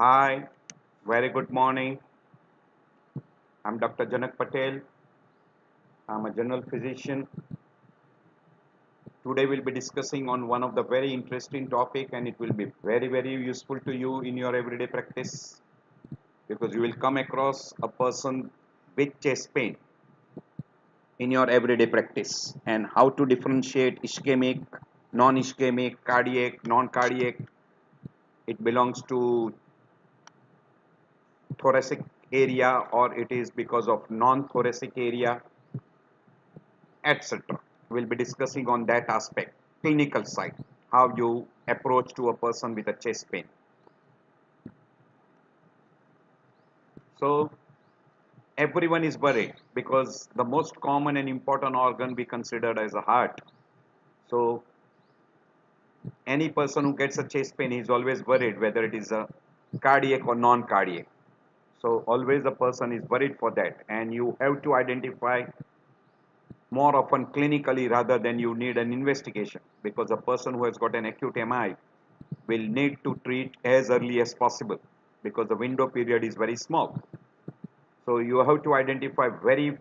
Hi, very good morning. I'm Dr. Janak Patel. I'm a general physician. Today we'll be discussing on one of the very interesting topic and it will be very useful to you in your everyday practice because you will come across a person with chest pain in your everyday practice and how to differentiate ischemic, non-ischemic, cardiac, non-cardiac. It belongs to thoracic area or it is because of non-thoracic area, etc. We'll be discussing on that aspect, clinical side, how you approach to a person with a chest pain. So everyone is worried because the most common and important organ we considered as a heart. So any person who gets a chest pain is always worried whether it is a cardiac or non-cardiac. So always a person is worried for that and you have to identify more often clinically rather than you need an investigation because a person who has got an acute MI will need to treat as early as possible because the window period is very small. So you have to identify very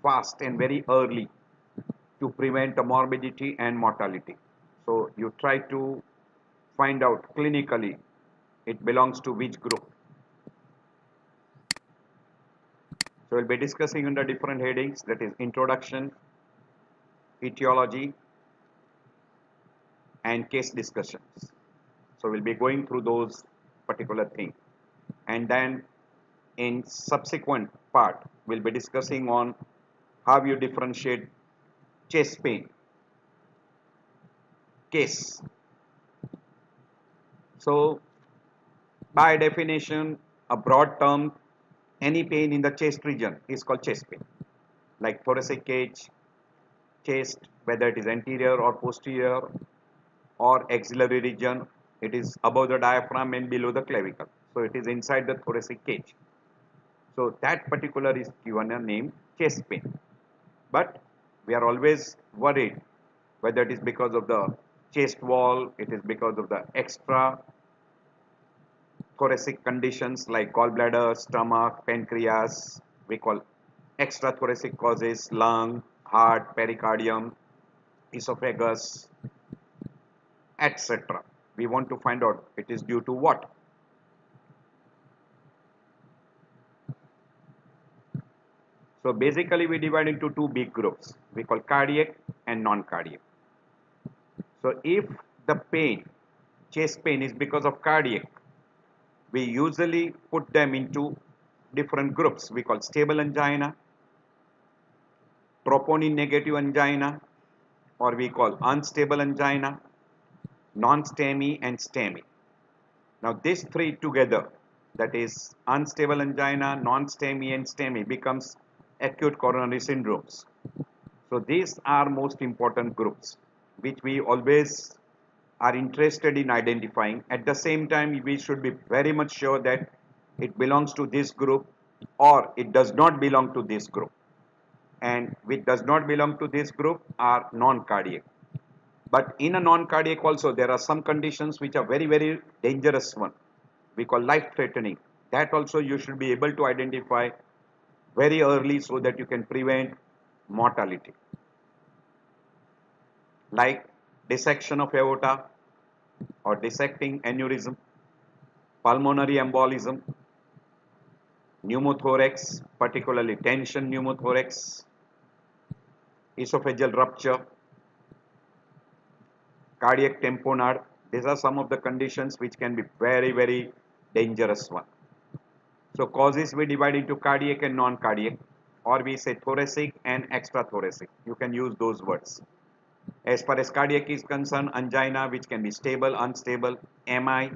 fast and very early to prevent the morbidity and mortality. So you try to find out clinically it belongs to which group. So we'll be discussing under different headings, that is introduction, etiology, and case discussions. So we'll be going through those particular things. And then in subsequent part, we'll be discussing on how you differentiate chest pain case. So by definition, a broad term, any pain in the chest region is called chest pain. Like thoracic cage, chest, whether it is anterior or posterior or axillary region, it is above the diaphragm and below the clavicle. So it is inside the thoracic cage. So that particular is given a name chest pain. But we are always worried whether it is because of the chest wall, it is because of the extra thoracic conditions like gallbladder, stomach, pancreas, we call extra thoracic causes, lung, heart, pericardium, esophagus, etc. We want to find out it is due to what. So basically we divide into two big groups. We call cardiac and non-cardiac. So if the pain, chest pain is because of cardiac, we usually put them into different groups. We call stable angina, troponin negative angina, or we call unstable angina, non-STEMI and STEMI. Now these three together, that is unstable angina, non-STEMI and STEMI, becomes acute coronary syndromes. So these are most important groups which we always are interested in identifying. At the same time, we should be very much sure that it belongs to this group or it does not belong to this group. And which does not belong to this group are non-cardiac. But in a non-cardiac also, there are some conditions which are very dangerous one. We call life-threatening. That also you should be able to identify very early so that you can prevent mortality. Like dissection of aorta or dissecting aneurysm, pulmonary embolism, pneumothorax, particularly tension pneumothorax, esophageal rupture, cardiac tamponade. These are some of the conditions which can be very dangerous one. So causes we divide into cardiac and non-cardiac, or we say thoracic and extrathoracic. You can use those words. As far as cardiac is concerned, angina, which can be stable, unstable, MI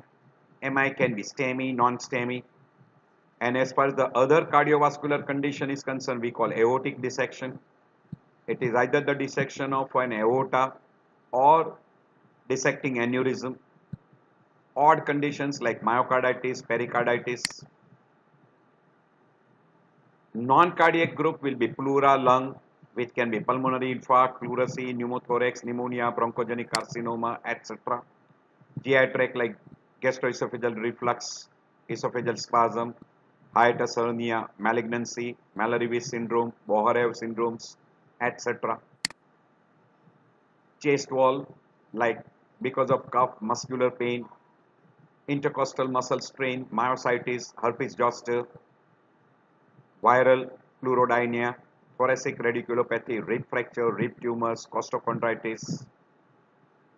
can be STEMI, non-STEMI. And as far as the other cardiovascular condition is concerned, we call aortic dissection. It is either the dissection of an aorta or dissecting aneurysm. Odd conditions like myocarditis, pericarditis. Non-cardiac group will be pleura, lung, which can be pulmonary infarct, pleurisy, pneumothorax, pneumonia, bronchogenic carcinoma, etc. GI tract like gastroesophageal reflux, esophageal spasm, hiatus hernia, malignancy, Malarivis syndrome, Boharev syndromes, etc. Chest wall, like because of cough, muscular pain, intercostal muscle strain, myositis, herpes zoster, viral pleurodynia, thoracic radiculopathy, rib fracture, rib tumors, costochondritis,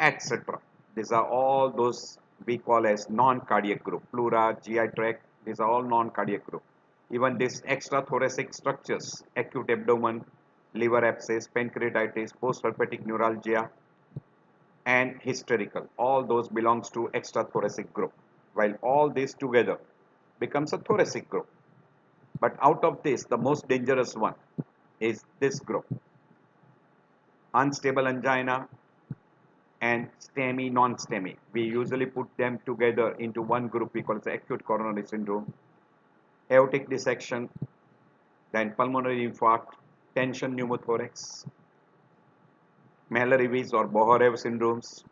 etc. These are all those we call as non-cardiac group. Pleura, GI tract, these are all non-cardiac group. Even these extrathoracic structures, acute abdomen, liver abscess, pancreatitis, post-herpetic neuralgia, and hysterical. All those belongs to extrathoracic group. While all these together becomes a thoracic group. But out of this, the most dangerous one is this group. Unstable angina and STEMI, non-STEMI. We usually put them together into one group we call it acute coronary syndrome. Aortic dissection, then pulmonary infarct, tension pneumothorax, Malarivis or Boharev syndromes,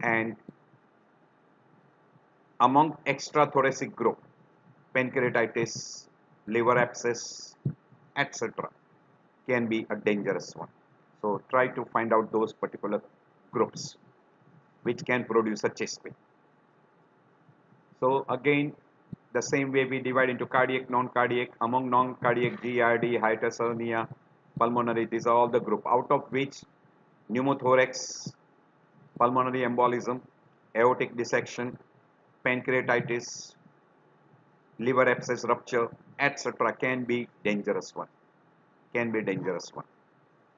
and among extrathoracic group, pancreatitis, liver abscess, etc. can be a dangerous one. So try to find out those particular groups which can produce a chest pain. So again, the same way we divide into cardiac, non-cardiac. Among non-cardiac, GERD, hiatus hernia, pulmonary, these are all the group, out of which pneumothorax, pulmonary embolism, aortic dissection, pancreatitis, liver abscess rupture, etc. can be dangerous one. Can be dangerous one.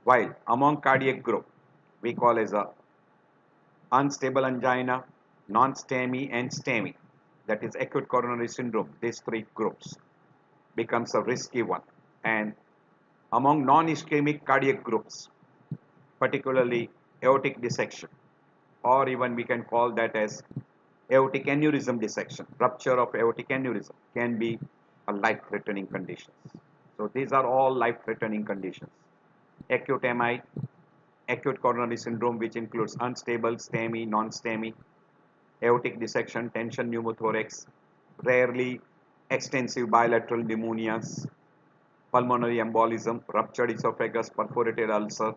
While among cardiac group, we call as a unstable angina, non-STEMI and STEMI, that is acute coronary syndrome. These three groups becomes a risky one. And among non-ischemic cardiac groups, particularly aortic dissection, or even we can call that as aortic aneurysm dissection, rupture of aortic aneurysm can be a life-threatening conditions. So these are all life-threatening conditions. Acute MI, acute coronary syndrome, which includes unstable, STEMI, non-STEMI, aortic dissection, tension pneumothorax, rarely extensive bilateral pneumonias, pulmonary embolism, ruptured esophagus, perforated ulcer,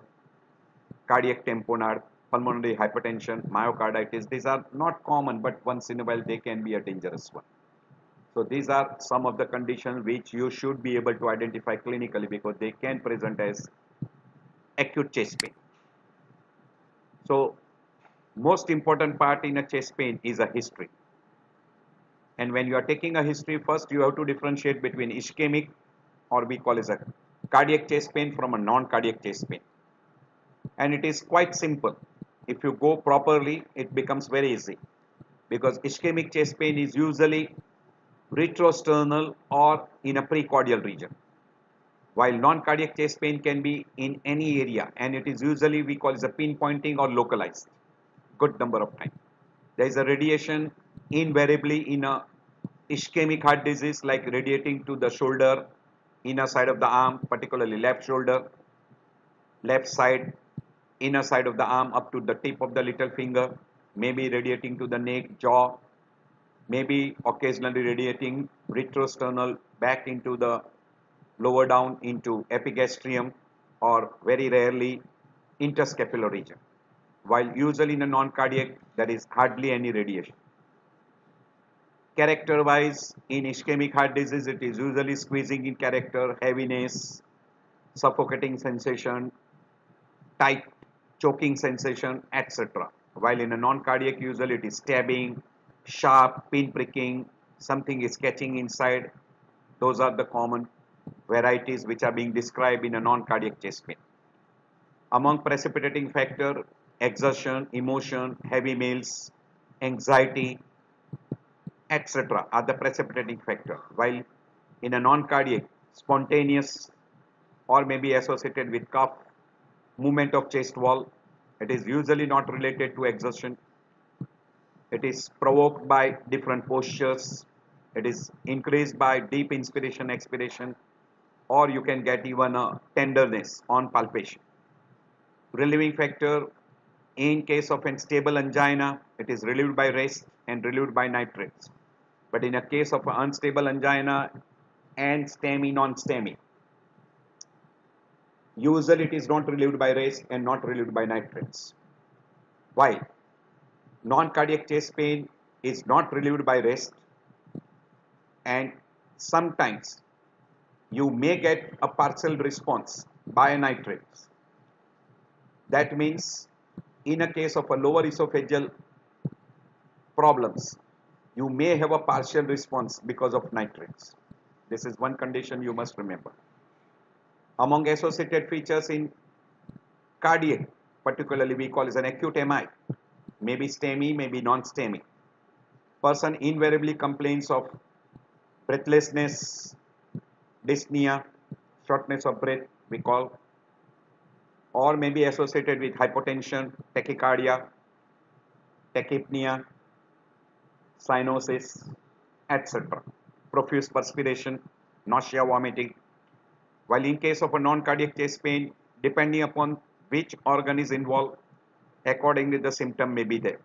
cardiac tamponade, pulmonary hypertension, myocarditis. These are not common, but once in a while they can be a dangerous one. So these are some of the conditions which you should be able to identify clinically because they can present as acute chest pain. So most important part in a chest pain is a history. And when you are taking a history, first you have to differentiate between ischemic, or we call as a cardiac chest pain, from a non-cardiac chest pain. And it is quite simple. If you go properly, it becomes very easy. Because ischemic chest pain is usually retrosternal or in a precordial region. While non-cardiac chest pain can be in any area, and it is usually we call it a pinpointing or localized. Good number of times. There is a radiation invariably in a ischemic heart disease, like radiating to the shoulder, inner side of the arm, particularly left shoulder, left side, inner side of the arm up to the tip of the little finger, maybe radiating to the neck, jaw, maybe occasionally radiating retrosternal back into the lower down into epigastrium, or very rarely interscapular region. While usually in a non-cardiac, there is hardly any radiation. Character wise, in ischemic heart disease, it is usually squeezing in character, heaviness, suffocating sensation, tight choking sensation, etc. While in a non-cardiac, usually it is stabbing, sharp, pin pricking, something is catching inside. Those are the common varieties which are being described in a non-cardiac chest pain. Among precipitating factor, exertion, emotion, heavy meals, anxiety, etc. are the precipitating factor. While in a non-cardiac, spontaneous or maybe associated with cough, movement of chest wall. It is usually not related to exertion. It is provoked by different postures. It is increased by deep inspiration, expiration, or you can get even a tenderness on palpation. Relieving factor, in case of unstable angina, it is relieved by rest and relieved by nitrates. But in a case of unstable angina and STEMI, non-STEMI, usually it is not relieved by rest and not relieved by nitrates. Why? Non-cardiac chest pain is not relieved by rest, and sometimes you may get a partial response by nitrates. That means in a case of a lower esophageal problems, you may have a partial response because of nitrates. This is one condition you must remember. Among associated features in cardiac, particularly we call as an acute MI, maybe STEMI, maybe non-STEMI. Person invariably complains of breathlessness, dyspnea, shortness of breath, we call, or may be associated with hypotension, tachycardia, tachypnea, cyanosis, etc. Profuse perspiration, nausea, vomiting. While in case of a non-cardiac chest pain, depending upon which organ is involved, accordingly the symptom may be there.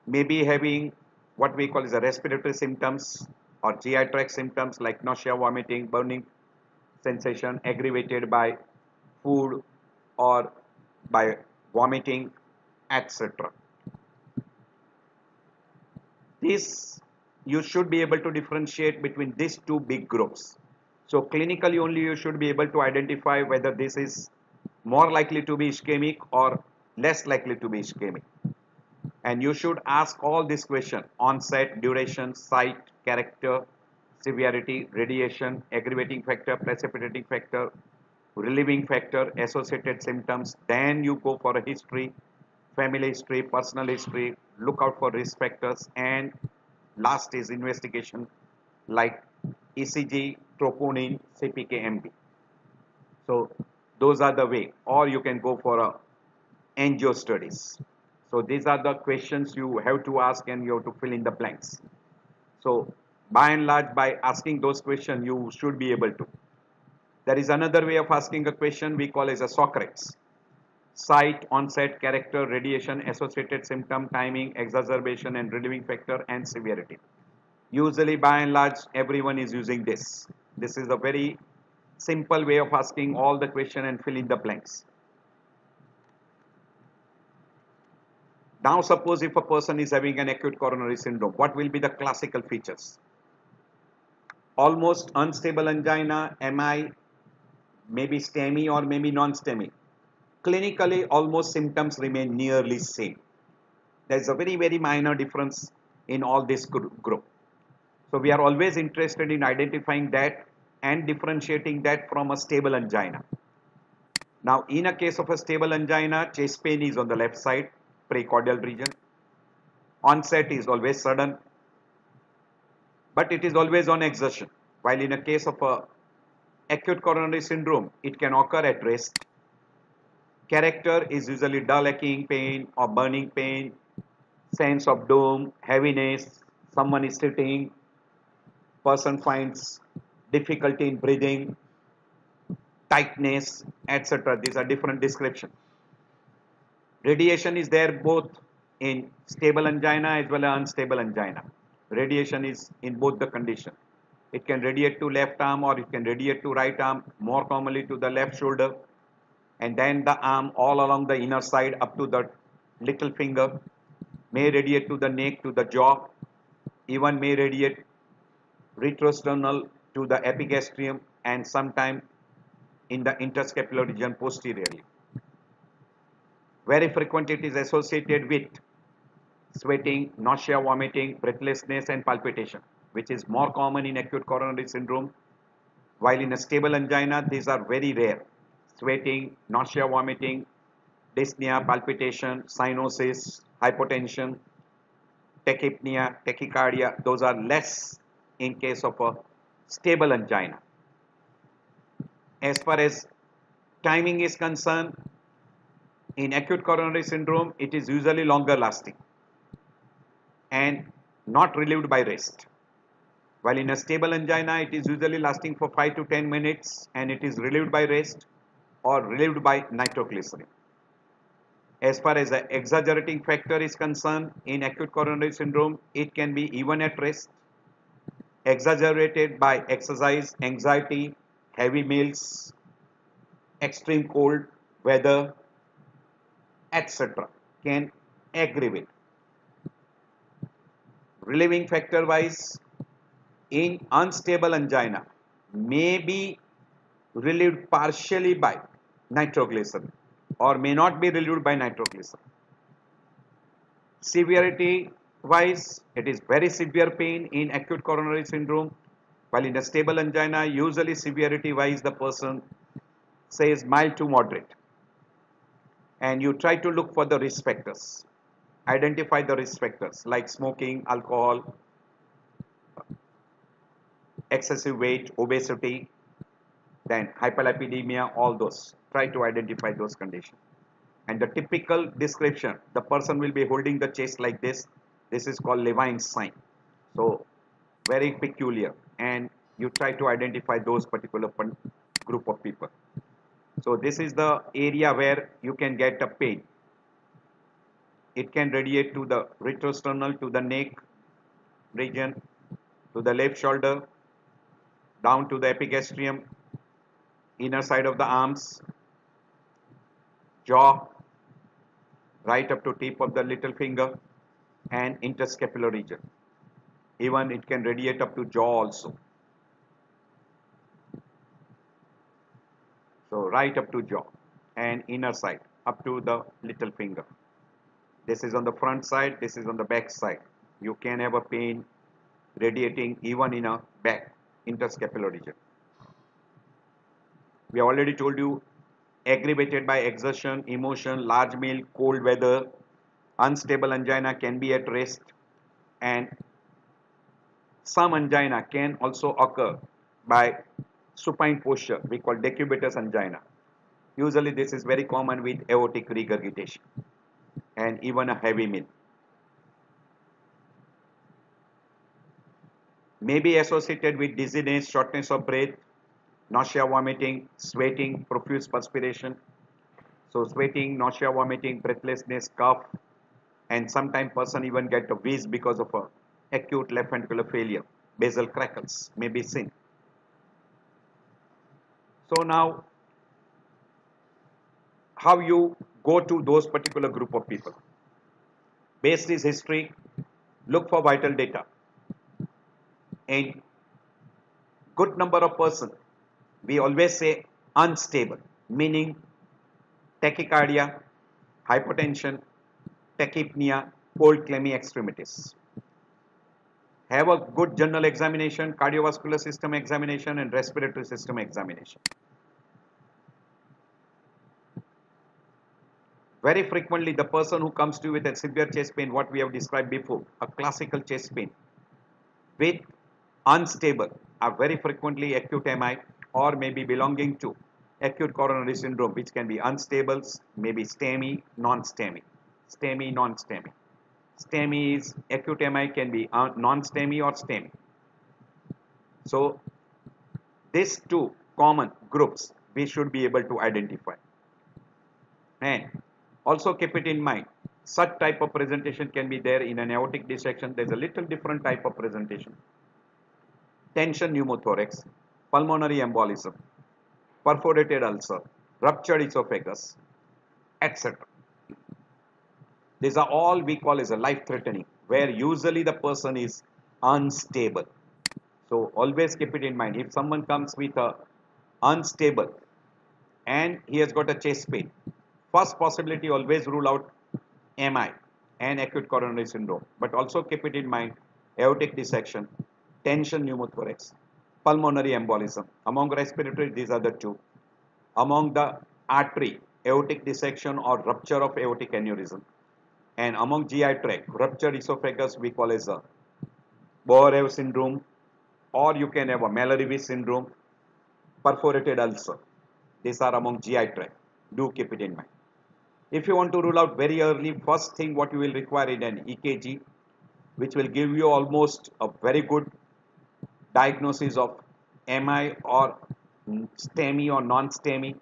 Maybe having what we call as a respiratory symptoms or GI tract symptoms like nausea, vomiting, burning sensation aggravated by food or by vomiting, etc. This you should be able to differentiate between these two big groups. So clinically only you should be able to identify whether this is more likely to be ischemic or less likely to be ischemic. And you should ask all these questions: onset, duration, site, character, severity, radiation, aggravating factor, precipitating factor, relieving factor, associated symptoms. Then you go for a history, family history, personal history, look out for risk factors, and last is investigation like ECG, troponin, CPK-MB. So those are the way, or you can go for a angio studies. So these are the questions you have to ask and you have to fill in the blanks. So by and large, by asking those questions, you should be able to. There is another way of asking a question we call as a Socrates. Site, onset, character, radiation, associated symptom, timing, exacerbation and relieving factor and severity. Usually by and large everyone is using this. This is a very simple way of asking all the question and fill in the blanks. Now suppose if a person is having an acute coronary syndrome, what will be the classical features? Almost unstable angina, MI, maybe STEMI or maybe non-STEMI. Clinically almost symptoms remain nearly same. There is a very minor difference in all this group. So we are always interested in identifying that and differentiating that from a stable angina. Now in a case of a stable angina, chest pain is on the left side, precordial region. Onset is always sudden, but it is always on exertion. While in a case of a acute coronary syndrome, it can occur at rest. Character is usually dull aching pain or burning pain, sense of doom, heaviness, someone is sitting, person finds difficulty in breathing, tightness, etc. These are different descriptions. Radiation is there both in stable angina as well as unstable angina. Radiation is in both the condition. It can radiate to left arm or it can radiate to right arm, more commonly to the left shoulder, and then the arm all along the inner side up to the little finger, may radiate to the neck, to the jaw, even may radiate retrosternal to the epigastrium and sometime in the interscapular region posteriorly. Very frequent it is associated with sweating, nausea, vomiting, breathlessness and palpitation, which is more common in acute coronary syndrome, while in a stable angina these are very rare. Sweating, nausea, vomiting, dyspnea, palpitation, cyanosis, hypotension, tachypnea, tachycardia, those are less in case of a stable angina. As far as timing is concerned, in acute coronary syndrome, it is usually longer lasting and not relieved by rest. While in a stable angina, it is usually lasting for 5 to 10 minutes and it is relieved by rest or relieved by nitroglycerin. As far as the exaggerating factor is concerned, in acute coronary syndrome, it can be even at rest, exaggerated by exercise, anxiety, heavy meals, extreme cold weather, etc. can aggravate. Relieving factor wise, in unstable angina may be relieved partially by nitroglycerin or may not be relieved by nitroglycerin. Severity wise, it is very severe pain in acute coronary syndrome, while in a stable angina, usually severity wise the person says mild to moderate. And you try to look for the risk factors. Identify the risk factors like smoking, alcohol, excessive weight, obesity, then hyperlipidemia, all those. Try to identify those conditions. And the typical description, the person will be holding the chest like this. This is called Levine's sign. So very peculiar, and you try to identify those particular group of people. So this is the area where you can get a pain. It can radiate to the retrosternal, to the neck region, to the left shoulder, down to the epigastrium, inner side of the arms, jaw, right up to tip of the little finger, and interscapular region. Even it can radiate up to jaw also. So right up to jaw and inner side up to the little finger. This is on the front side, this is on the back side. You can have a pain radiating even in a back interscapular region. We already told you, aggravated by exertion, emotion, large meal, cold weather, unstable angina can be at rest, and some angina can also occur by supine posture, we call decubitus angina. Usually this is very common with aortic regurgitation and even a heavy meal. May be associated with dizziness, shortness of breath, nausea, vomiting, sweating, profuse perspiration. So sweating, nausea, vomiting, breathlessness, cough, and sometimes person even get a wheeze because of a acute left ventricular failure. Basal crackles may be seen. So now, how you go to those particular group of people? Based is history, look for vital data. In good number of person, we always say unstable, meaning tachycardia, hypotension, tachypnea, cold clammy extremities. Have a good general examination, cardiovascular system examination, and respiratory system examination. Very frequently, the person who comes to you with a severe chest pain, what we have described before, a classical chest pain with unstable, are very frequently acute MI or maybe belonging to acute coronary syndrome, which can be unstable, maybe STEMI, non-STEMI. STEMI, non-STEMI. STEMI is acute MI, can be non-STEMI or STEMI. So these two common groups we should be able to identify. And also keep it in mind, such type of presentation can be there in an aortic dissection. There's a little different type of presentation. Tension pneumothorax, pulmonary embolism, perforated ulcer, ruptured esophagus, etc. These are all we call as a life-threatening, where usually the person is unstable. So always keep it in mind. If someone comes with a unstable and he has got a chest pain, first possibility, always rule out MI and acute coronary syndrome. But also keep it in mind, aortic dissection, tension pneumothorax, pulmonary embolism. Among respiratory, these are the two. Among the artery, aortic dissection or rupture of aortic aneurysm. And among GI tract, ruptured esophagus we call as a Borev syndrome, or you can have a Mallory-Weiss syndrome, perforated ulcer. These are among GI tract. Do keep it in mind. If you want to rule out very early, first thing what you will require is an EKG, which will give you almost a very good diagnosis of MI or STEMI or non-STEMI,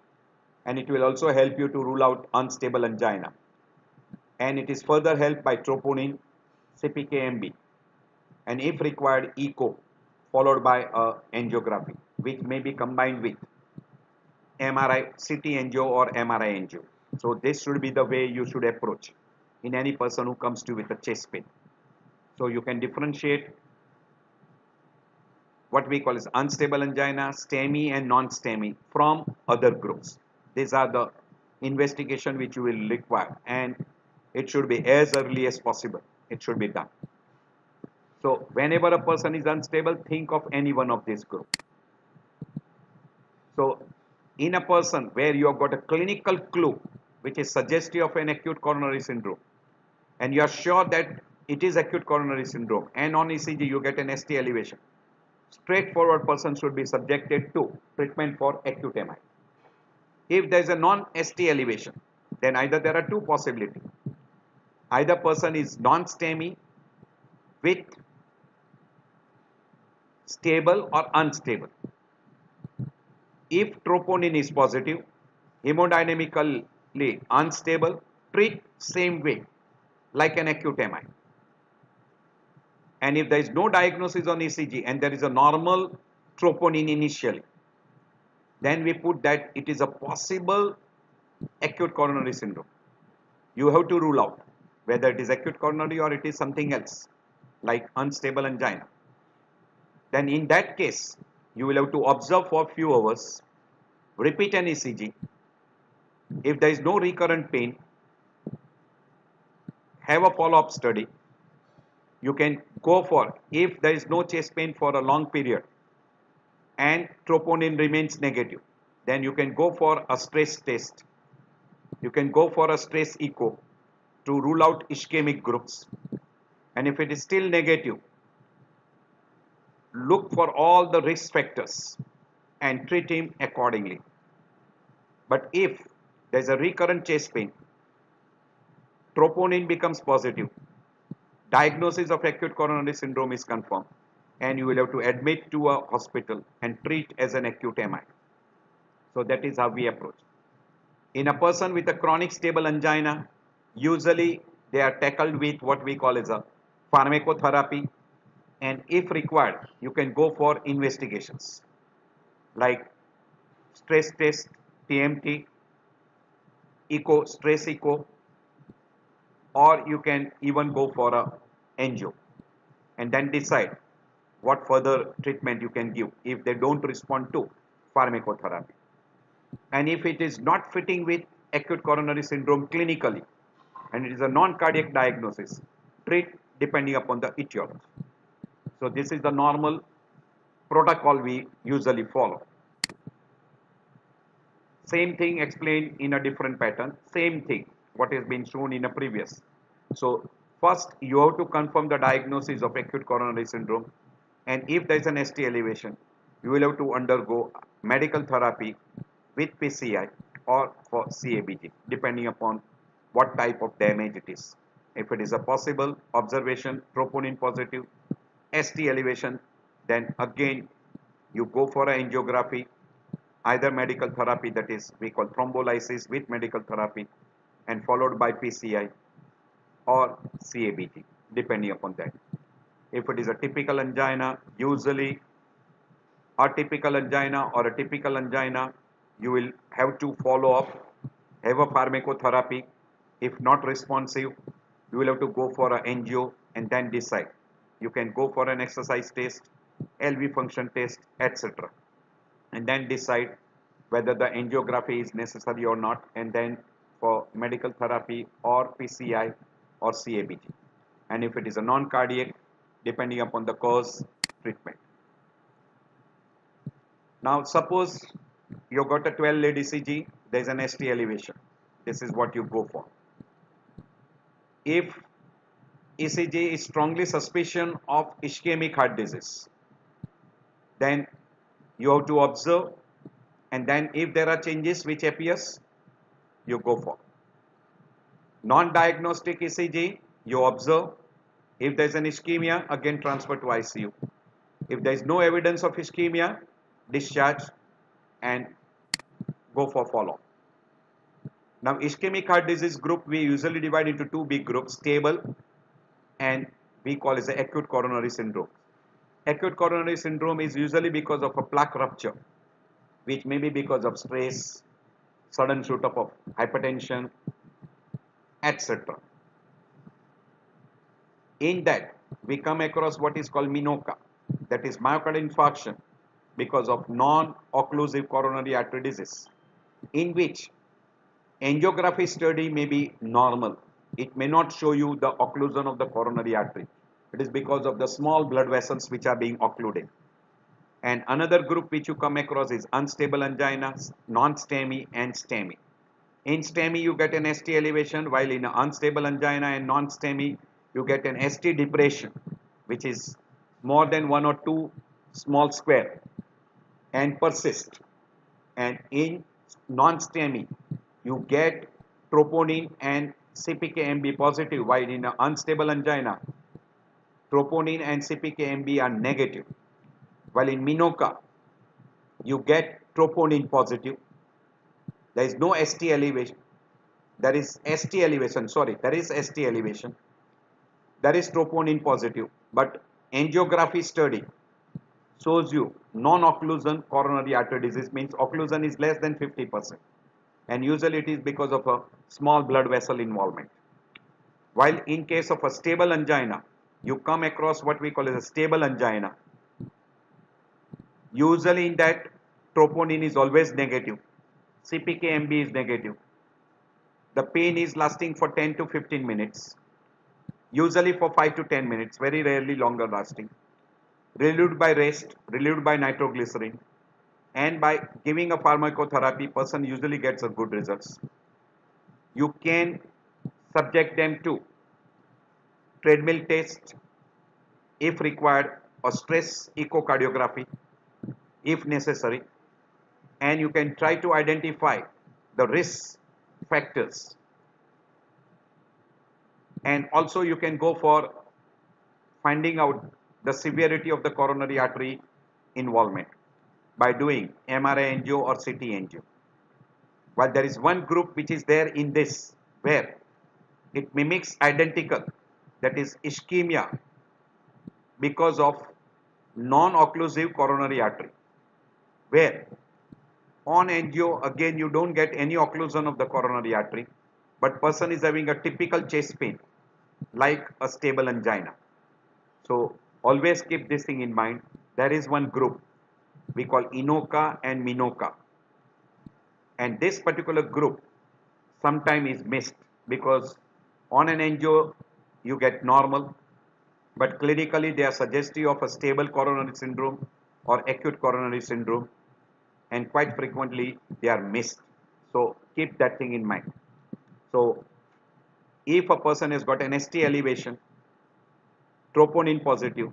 and it will also help you to rule out unstable angina. and it is further helped by troponin, CPKMB, and if required, echo, followed by a angiography, which may be combined with MRI, CT angio or MRI angio. So this should be the way you should approach in any person who comes to you with a chest pain. So you can differentiate what we call as unstable angina, STEMI and non-STEMI from other groups. These are the investigation which you will require, and it should be as early as possible. It should be done. So whenever a person is unstable, think of any one of these groups. So in a person where you have got a clinical clue which is suggestive of an acute coronary syndrome, and you are sure that it is acute coronary syndrome, and on ECG you get an ST elevation, straightforward person should be subjected to treatment for acute MI. If there is a non-ST elevation, then either there are two possibilities. Either person is non-STEMI with stable or unstable. If troponin is positive, hemodynamically unstable, treat same way like an acute MI. And if there is no diagnosis on ECG and there is a normal troponin initially, then we put that it is a possible acute coronary syndrome. You have to rule out whether it is acute coronary or it is something else like unstable angina. Then in that case, you will have to observe for a few hours, repeat an ECG. If there is no recurrent pain, have a follow-up study. You can go for, if there is no chest pain for a long period and troponin remains negative, then you can go for a stress test. You can go for a stress echo to rule out ischemic groups. And if it is still negative, look for all the risk factors and treat him accordingly. But if there is a recurrent chest pain, troponin becomes positive, diagnosis of acute coronary syndrome is confirmed, and you will have to admit to a hospital and treat as an acute MI. So that is how we approach. In a person with a chronic stable angina, usually they are tackled with what we call as a pharmacotherapy, and if required, you can go for investigations like stress test, TMT, echo, stress echo, or you can even go for a angio and then decide what further treatment you can give if they don't respond to pharmacotherapy. And if it is not fitting with acute coronary syndrome clinically and it is a non-cardiac diagnosis, treat depending upon the etiology. So this is the normal protocol we usually follow. Same thing explained in a different pattern, same thing what has been shown in a previous. So first you have to confirm the diagnosis of acute coronary syndrome, and if there is an ST elevation, you will have to undergo medical therapy with PCI or for CABG depending upon what type of damage it is. If it is a possible observation, troponin positive, ST elevation, then again you go for an angiography, either medical therapy, that is we call thrombolysis with medical therapy, and followed by PCI or CABG depending upon that. If it is a typical angina, usually a typical angina or a typical angina, you will have to follow up, have a pharmacotherapy. If not responsive, you will have to go for an angio and then decide. You can go for an exercise test, LV function test, etc. and then decide whether the angiography is necessary or not, and then for medical therapy or PCI or CABG. And if it is a non-cardiac, depending upon the cause, treatment. Now suppose you got a 12 lead ECG, there is an ST elevation. This is what you go for. If ECG is strongly suspicion of ischemic heart disease, then you have to observe, and then if there are changes which appears, you go for. Non-diagnostic ECG, you observe. If there is an ischemia, again transfer to ICU. If there is no evidence of ischemia, discharge and go for follow-up. Now ischemic heart disease group we usually divide into two big groups, stable and we call as acute coronary syndrome. Acute coronary syndrome is usually because of a plaque rupture, which may be because of stress, sudden shoot up of hypertension, etc. In that, we come across what is called MINOCA, that is myocardial infarction because of non-occlusive coronary artery disease, in which angiography study may be normal. It may not show you the occlusion of the coronary artery. It is because of the small blood vessels which are being occluded. And another group which you come across is unstable angina, non-STEMI and STEMI. In STEMI you get an ST elevation, while in unstable angina and non-STEMI you get an ST depression, which is more than one or two small square and persist. And in non-STEMI you get troponin and CPK-MB positive, while in unstable angina troponin and CPK-MB are negative. While in MINOCA you get troponin positive. There is no ST elevation. There is ST elevation, sorry, there is ST elevation. There is troponin positive, but angiography study shows you non-occlusion coronary artery disease, means occlusion is less than 50%. And usually it is because of a small blood vessel involvement. While in case of a stable angina, you come across what we call as a stable angina. Usually in that, troponin is always negative. CPK-MB is negative. The pain is lasting for 10 to 15 minutes. Usually for 5 to 10 minutes, very rarely longer lasting. Relieved by rest, relieved by nitroglycerin, and by giving a pharmacotherapy, person usually gets a good results. You can subject them to treadmill test if required, or stress echocardiography if necessary, and you can try to identify the risk factors, and also you can go for finding out the severity of the coronary artery involvement by doing MRI angio or CT angio. While there is one group which is there in this where it mimics identical, that is ischemia because of non-occlusive coronary artery, where on angio again you don't get any occlusion of the coronary artery, but person is having a typical chest pain like a stable angina. So always keep this thing in mind. There is one group we call INOCA and MINOCA, and this particular group sometime is missed because on an angio you get normal, but clinically they are suggestive of a stable coronary syndrome or acute coronary syndrome, and quite frequently they are missed. So keep that thing in mind. So if a person has got an ST elevation, troponin positive,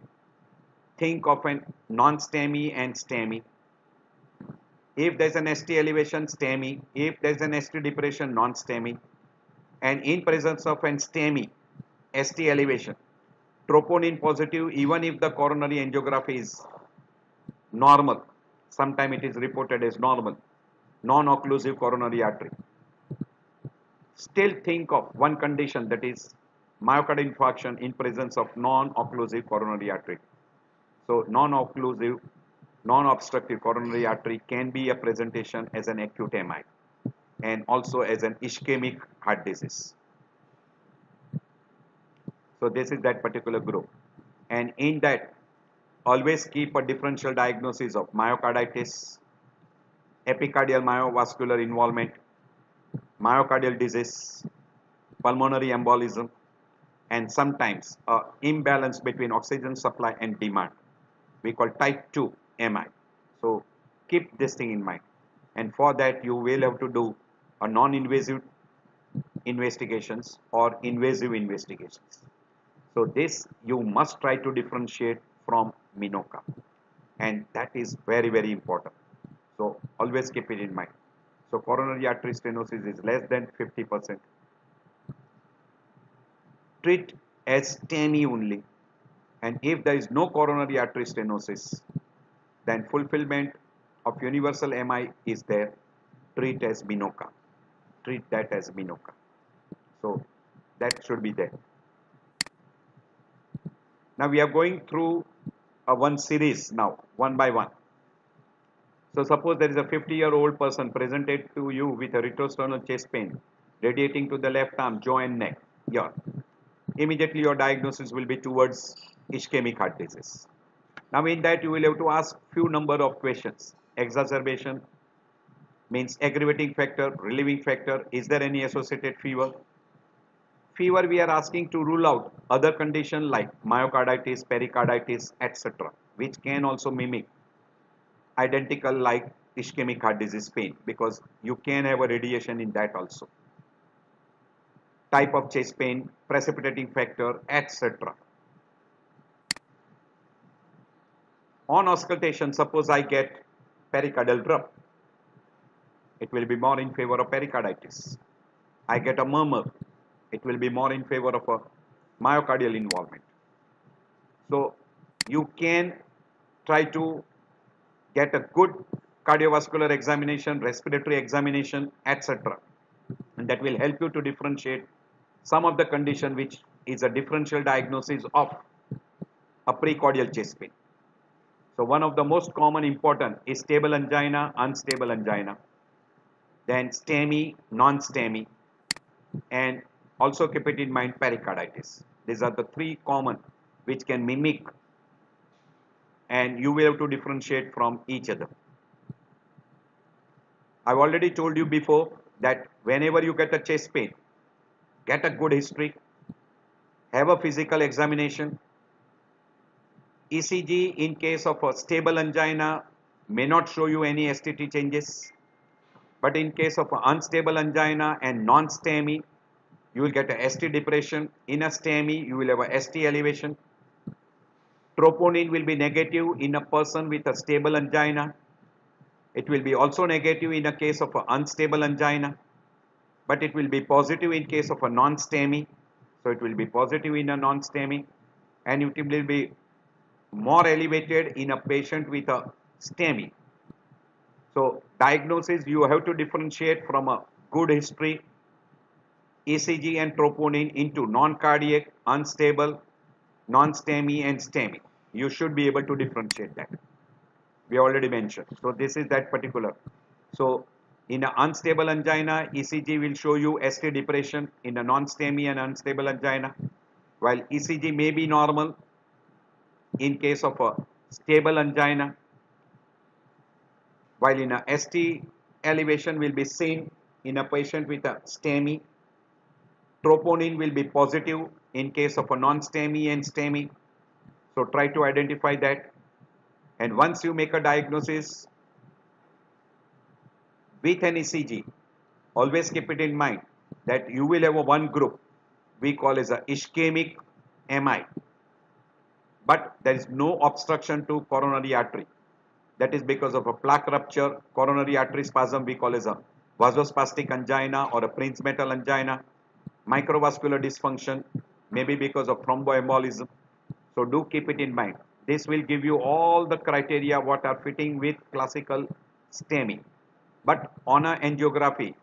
think of a non-STEMI and STEMI. If there is an ST elevation, STEMI. If there is an ST depression, non-STEMI. And in presence of an STEMI, ST elevation, troponin positive, even if the coronary angiography is normal, sometimes it is reported as normal, non-occlusive coronary artery. Still think of one condition, that is myocardial infarction in presence of non-occlusive coronary artery. So non-occlusive, non-obstructive coronary artery can be a presentation as an acute MI and also as an ischemic heart disease. So this is that particular group, and in that always keep a differential diagnosis of myocarditis, epicardial myovascular involvement, myocardial disease, pulmonary embolism, and sometimes imbalance between oxygen supply and demand. We call type 2 MI. So keep this thing in mind, and for that you will have to do a non-invasive investigations or invasive investigations. So this you must try to differentiate from MINOCA, and that is very, very important. So always keep it in mind. So coronary artery stenosis is less than 50%. Treat as STEMI only, and if there is no coronary artery stenosis, then fulfillment of universal MI is there. Treat as MINOCA. treat that as Minoka. So that should be there. Now we are going through a one series now, one by one. So suppose there is a 50-year-old person presented to you with a retrosternal chest pain radiating to the left arm, jaw and neck. Yeah. Immediately your diagnosis will be towards ischemic heart disease. Now in that you will have to ask few number of questions. Exacerbation means aggravating factor, relieving factor. Is there any associated fever? Fever we are asking to rule out other condition like myocarditis, pericarditis, etc. which can also mimic identical like ischemic heart disease pain because you can have a radiation in that also. Type of chest pain, precipitating factor, etc. On auscultation, suppose I get pericardial rub, it will be more in favor of pericarditis. I get a murmur, it will be more in favor of a myocardial involvement. So you can try to get a good cardiovascular examination, respiratory examination, etc. And that will help you to differentiate some of the condition which is a differential diagnosis of a precordial chest pain. So one of the most common important is stable angina, unstable angina, then STEMI, non-STEMI, and also keep it in mind pericarditis. These are the three common which can mimic and you will have to differentiate from each other. I've already told you before that whenever you get a chest pain, get a good history, have a physical examination. ECG in case of a stable angina may not show you any STT changes, but in case of an unstable angina and non-STEMI, you will get a ST depression. In a STEMI, you will have a ST elevation. Troponin will be negative in a person with a stable angina. It will be also negative in a case of an unstable angina, but it will be positive in case of a non-STEMI. So it will be positive in a non-STEMI, and it will be more elevated in a patient with a STEMI. So diagnosis, you have to differentiate from a good history, ECG and troponin into non-cardiac, unstable, non-STEMI and STEMI. You should be able to differentiate that. We already mentioned. So this is that particular. So in an unstable angina, ECG will show you ST depression in a non-STEMI and unstable angina, while ECG may be normal in case of a stable angina, while in a ST elevation will be seen in a patient with a STEMI. Troponin will be positive in case of a non-STEMI and STEMI. So try to identify that. And once you make a diagnosis with an ECG, always keep it in mind that you will have a one group we call as a ischemic MI. But there is no obstruction to coronary artery. That is because of a plaque rupture, coronary artery spasm we call as a vasospastic angina or a Prinzmetal angina, microvascular dysfunction, maybe because of thromboembolism. So do keep it in mind. This will give you all the criteria what are fitting with classical STEMI. But on a angiography,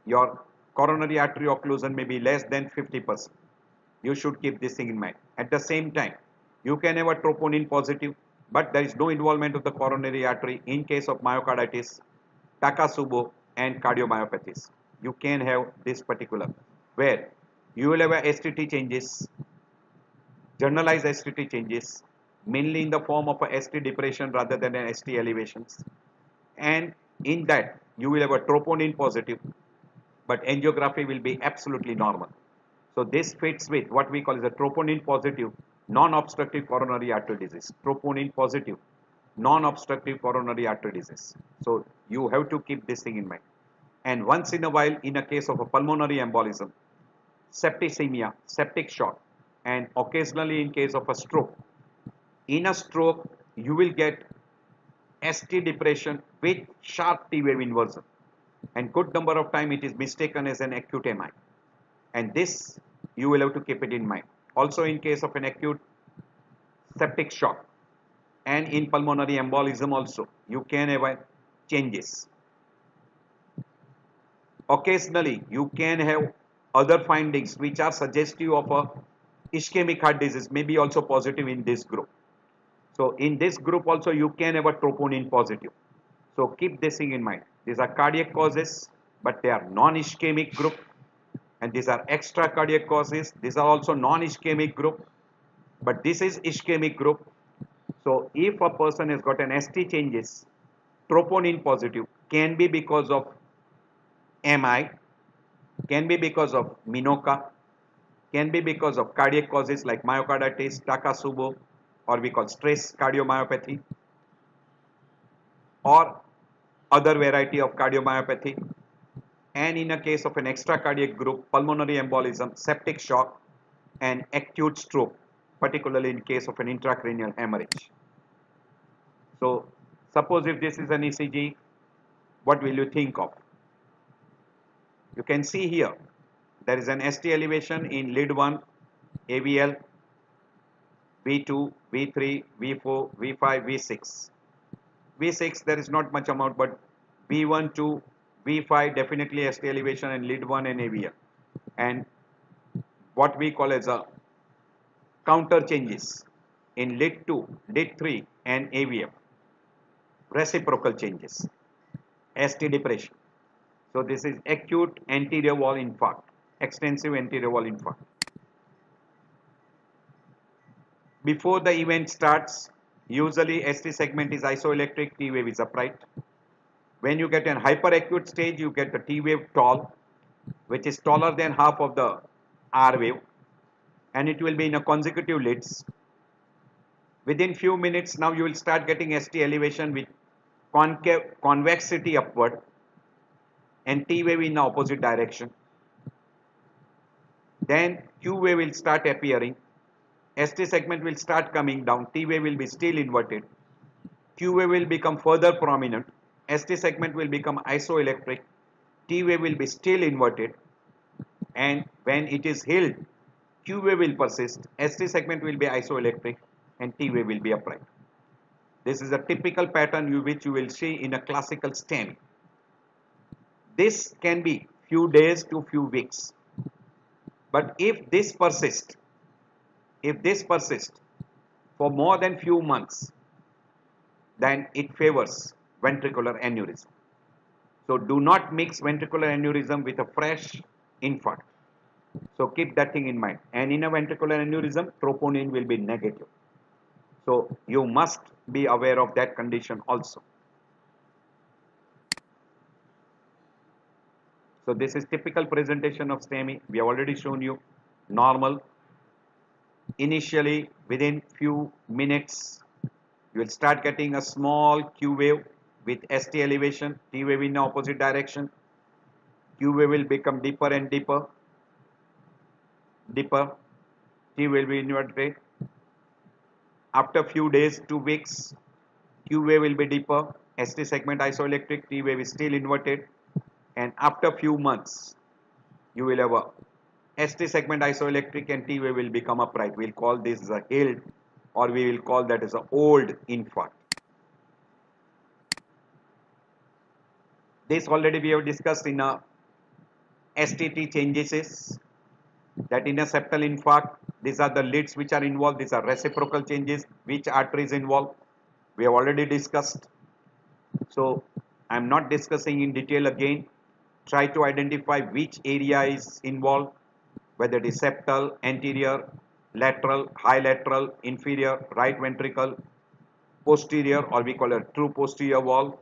your coronary artery occlusion may be less than 50%. You should keep this thing in mind. At the same time, you can have a troponin positive, but there is no involvement of the coronary artery in case of myocarditis, Takotsubo and cardiomyopathies. You can have this particular, where you will have a STT changes, generalized STT changes, mainly in the form of a ST depression rather than an ST elevations. And in that, you will have a troponin positive, but angiography will be absolutely normal. So this fits with what we call as a troponin positive non-obstructive coronary artery disease. Troponin positive non-obstructive coronary artery disease. So you have to keep this thing in mind. And once in a while, in a case of a pulmonary embolism, septicemia, septic shock, and occasionally in case of a stroke. In a stroke, you will get ST depression with sharp T wave inversion, and good number of time it is mistaken as an acute MI, and this you will have to keep it in mind. Also in case of an acute septic shock and in pulmonary embolism also you can have changes. occasionally you can have other findings which are suggestive of a ischemic heart disease, may be also positive in this group. So in this group also you can have a troponin positive. So keep this thing in mind. These are cardiac causes, but they are non-ischemic group, and these are extra cardiac causes. These are also non-ischemic group, but this is ischemic group. So if a person has got an ST changes, troponin positive, can be because of MI, can be because of Minoka, can be because of cardiac causes like myocarditis, Takotsubo, or we call stress cardiomyopathy, or other variety of cardiomyopathy. And in a case of an extra cardiac group, pulmonary embolism, septic shock, and acute stroke, particularly in case of an intracranial hemorrhage. So suppose if this is an ECG, what will you think of? You can see here there is an ST elevation in lead 1, AVL, V2, V3, V4, V5, V6. V6 there is not much amount, but V1 to V5 definitely ST elevation in lead 1 and AVL. And what we call as a counter changes in lead 2, lead 3 and AVF. Reciprocal changes, ST depression. So this is acute anterior wall infarct, extensive anterior wall infarct. Before the event starts, usually ST segment is isoelectric, T wave is upright. When you get an hyperacute stage, you get the T wave tall, which is taller than half of the R wave, and it will be in a consecutive leads. Within few minutes, now you will start getting ST elevation with convexity upward and T wave in the opposite direction. Then Q wave will start appearing. ST segment will start coming down. T wave will be still inverted. Q wave will become further prominent. ST segment will become isoelectric. T wave will be still inverted. And when it is held, Q wave will persist. ST segment will be isoelectric and T wave will be upright. This is a typical pattern which you will see in a classical STEMI. This can be few days to few weeks. But if this persists for more than few months, then it favors ventricular aneurysm. So do not mix ventricular aneurysm with a fresh infarct. So keep that thing in mind. And in a ventricular aneurysm, troponin will be negative. So you must be aware of that condition also. So this is typical presentation of STEMI. We have already shown you normal. Initially, within few minutes, you will start getting a small Q wave with ST elevation, T wave in the opposite direction. Q wave will become deeper and deeper. T will be inverted. After few days, 2 weeks, Q wave will be deeper. ST segment isoelectric, T wave is still inverted. And after few months, you will have a ST segment isoelectric and T wave will become upright. We'll call this as a HILD, or we will call that as an old infarct. This already we have discussed in a STT changes, that in a septal infarct, these are the leads which are involved, these are reciprocal changes, which arteries involved, we have already discussed. So I am not discussing in detail again. Try to identify which area is involved, whether it is septal, anterior, lateral, high lateral, inferior, right ventricle, posterior, or we call a true posterior wall,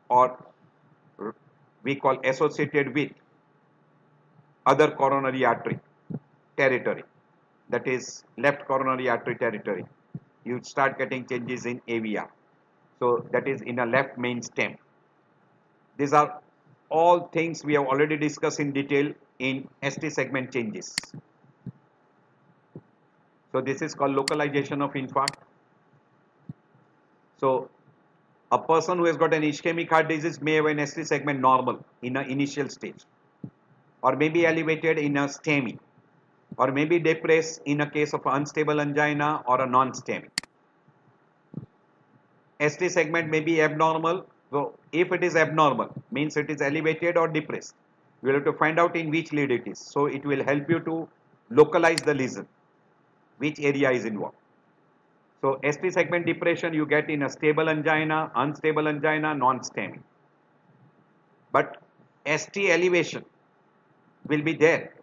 or we call associated with other coronary artery territory, that is left coronary artery territory. You start getting changes in AVR. So that is in a left main stem. These are all things we have already discussed in detail in ST segment changes. So this is called localization of infarct. So a person who has got an ischemic heart disease may have an ST segment normal in an initial stage, or may be elevated in a STEMI, or may be depressed in a case of unstable angina or a non-STEMI. ST segment may be abnormal. So if it is abnormal, means it is elevated or depressed. You will have to find out in which lead it is. So it will help you to localize the lesion, which area is involved. So ST segment depression you get in a stable angina, unstable angina, non-STEMI. But ST elevation will be there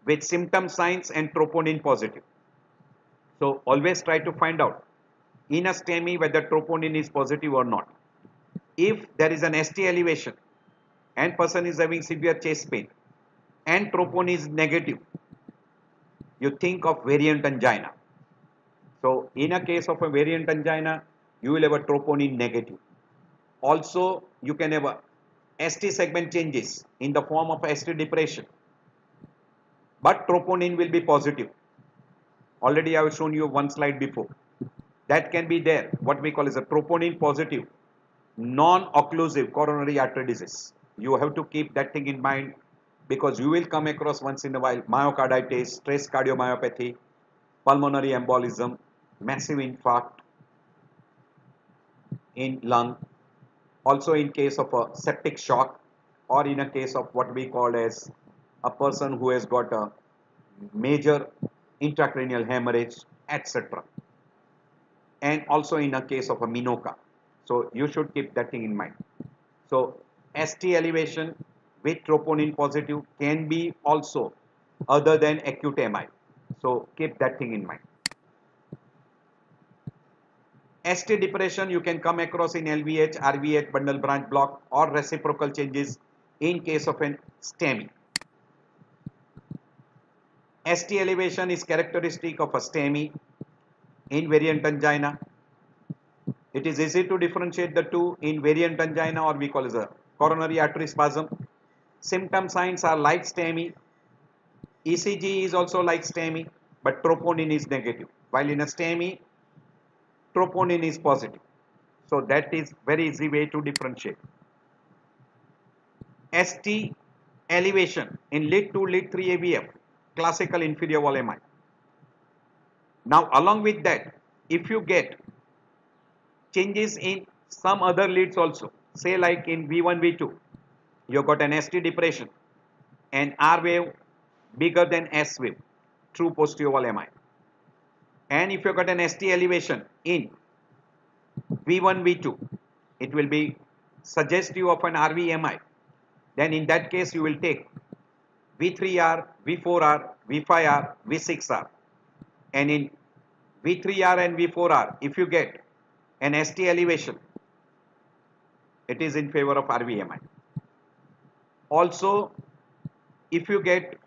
with symptom signs and troponin positive. So always try to find out in a STEMI whether troponin is positive or not. If there is an ST elevation and person is having severe chest pain and troponin is negative, you think of variant angina. So in a case of a variant angina, you will have a troponin negative. Also, you can have a ST segment changes in the form of ST depression, but troponin will be positive. Already I have shown you one slide before. That can be there, what we call as a troponin positive, non-occlusive coronary artery disease. You have to keep that thing in mind because you will come across once in a while myocarditis, stress cardiomyopathy, pulmonary embolism, massive infarct in lung, also in case of a septic shock or in a case of what we call as a person who has got a major intracranial hemorrhage, etc. And also in a case of a Minoka. So you should keep that thing in mind. So ST elevation with troponin positive can be also other than acute MI. So keep that thing in mind. ST depression you can come across in LVH, RVH, bundle branch block or reciprocal changes in case of an STEMI. ST elevation is characteristic of a STEMI in variant angina. It is easy to differentiate the two in variant angina or we call as a coronary artery spasm. Symptom signs are like STEMI. ECG is also like STEMI, but troponin is negative. While in a STEMI, troponin is positive. So that is very easy way to differentiate. ST elevation in lead 2, lead 3 AVF, classical inferior wall MI. Now along with that, if you get changes in some other leads also, say like in V1, V2, you got an ST depression and R wave bigger than S wave, true posterior wall MI. And if you got an ST elevation in V1, V2, it will be suggestive of an RVMI. Then in that case, you will take V3R, V4R, V5R, V6R. And in V3R and V4R, if you get an ST elevation, it is in favor of RVMI. Also, if you get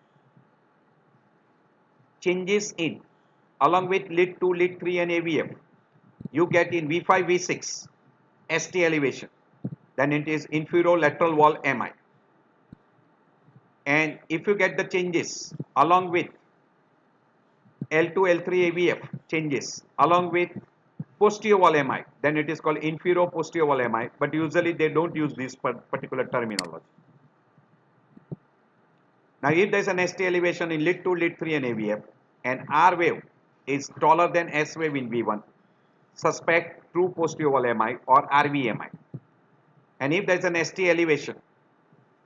changes in along with lead 2, lead 3 and AVF, you get in V5, V6 ST elevation, then it is inferior lateral wall MI. And if you get the changes along with L2, L3 AVF changes along with posterior wall MI, then it is called inferior posterior wall MI, but usually they don't use this particular terminology. Now if there is an ST elevation in lead 2, lead 3 and AVF and R wave is taller than S wave in V1, suspect true posterior wall MI or RVMI. And if there is an ST elevation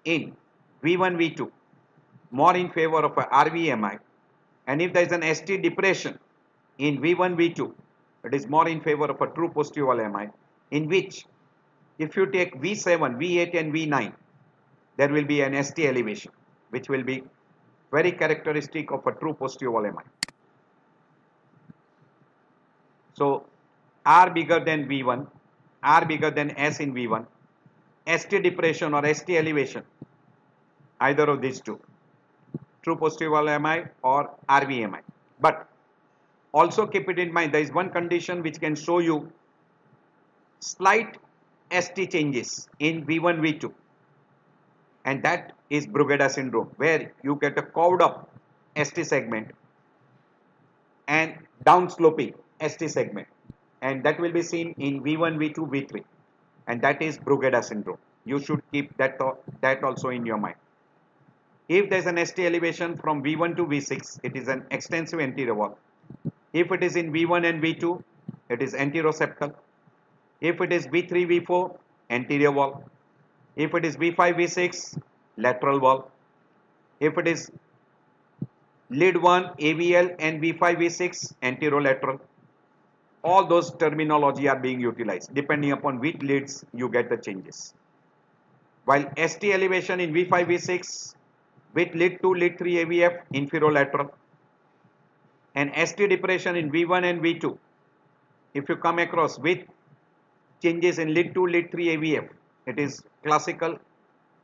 in V1, V2, more in favor of a RVMI, and if there is an ST depression in V1, V2, it is more in favor of a true posterior wall MI, in which if you take V7, V8 and V9, there will be an ST elevation, which will be very characteristic of a true posterior wall MI. So R bigger than V1, R bigger than S in V1, ST depression or ST elevation, either of these two, true posterior wall MI or RVMI. But also keep it in mind, there is one condition which can show you slight ST changes in V1, V2, and that is Brugada syndrome, where you get a curved up ST segment and downsloping ST segment, and that will be seen in V1, V2, V3, and that is Brugada syndrome. You should keep that also in your mind. If there is an ST elevation from V1 to V6, it is an extensive anterior wall. If it is in V1 and V2, it is anteroseptal. If it is V3, V4, anterior wall. If it is V5, V6, lateral wall. If it is lead 1, AVL and V5, V6, anterolateral. All those terminology are being utilized. Depending upon which leads, you get the changes. While ST elevation in V5, V6 with lead 2, lead 3 AVF, inferolateral. And ST depression in V1 and V2, if you come across with changes in lead 2, lead 3 AVF, it is classical,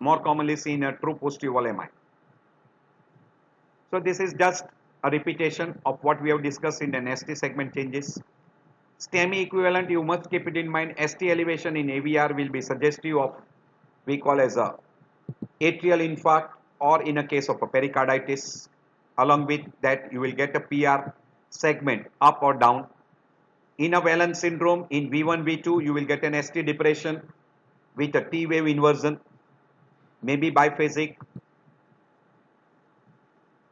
more commonly seen a true positive wall MI. So this is just a repetition of what we have discussed in an ST segment changes. STEMI equivalent, you must keep it in mind. ST elevation in AVR will be suggestive of, we call as a atrial infarct, or in a case of a pericarditis. Along with that, you will get a PR segment up or down. In a Whelan syndrome, in V1, V2, you will get an ST depression with a T wave inversion, maybe biphasic.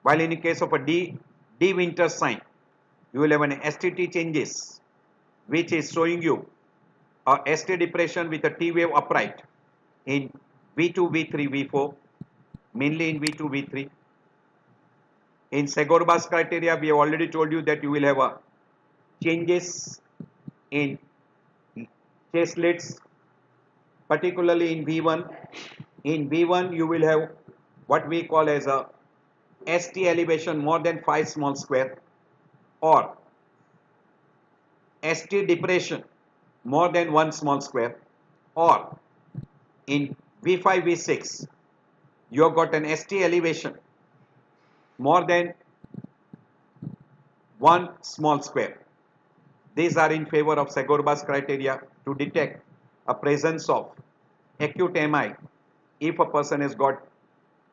While in the case of a D Winter sign, you will have an STT changes, which is showing you a ST depression with a T wave upright in V2, V3, V4, mainly in V2, V3. In Segorba's criteria, we have already told you that you will have a changes in chest leads, particularly in V1. In V1, you will have what we call as a ST elevation more than 5 small square, or ST depression more than 1 small square, or in V5, V6, you have got an ST elevation more than 1 small square. These are in favor of Segorba's criteria to detect a presence of acute MI if a person has got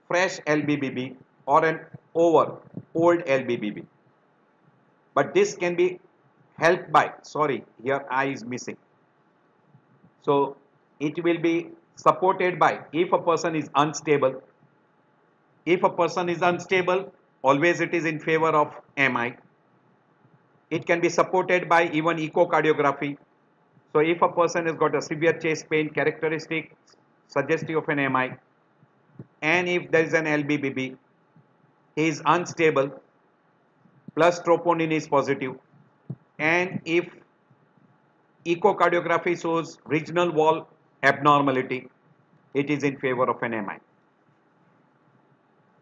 fresh LBBB or an old LBBB. But this can be helped by, sorry, here I is missing. So it will be supported by, if a person is unstable. If a person is unstable, always it is in favor of MI. It can be supported by even echocardiography. So if a person has got a severe chest pain characteristic suggestive of an MI, and if there is an LBBB, he is unstable, plus troponin is positive, and if echocardiography shows regional wall abnormality, it is in favor of an MI.